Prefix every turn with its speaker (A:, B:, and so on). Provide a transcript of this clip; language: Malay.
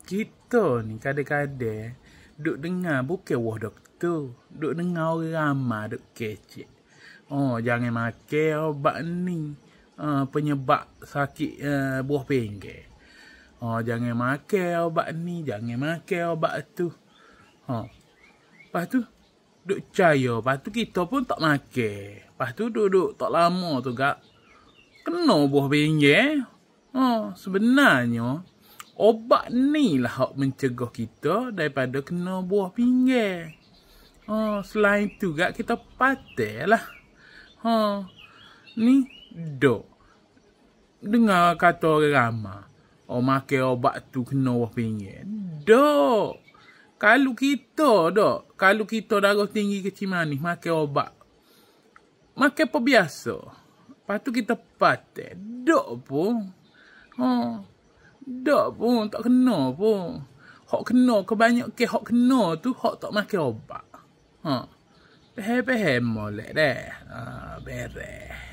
A: Kita ni kadang-kadang duk dengar bukan wah doktor, duk dengar orang ramai duk kecek. Jangan makan obat ni. Penyebab sakit buah pinggir. Jangan makan obat ni, jangan makan obat tu. Lepas tu duk percaya, lepas tu kita pun tak makan. Lepas tu duduk tak lama tu gak kena buah pinggir. Sebenarnya obat ni lah hak mencegah kita daripada kena buah pinggir. Selain tu gak kita patutlah. Ni dok dengar kata orang ramai. Makan obat tu kena buah pinggir. Dok. Kalau kita darah tinggi kecil manis makan obat. Makan apa biasa. Lepas tu kita patut. Dok pun. Dok pun tak kena pun. Hak kena kebanyakan hak kena tu hak tak makan obat. Faham molek dah. Beres.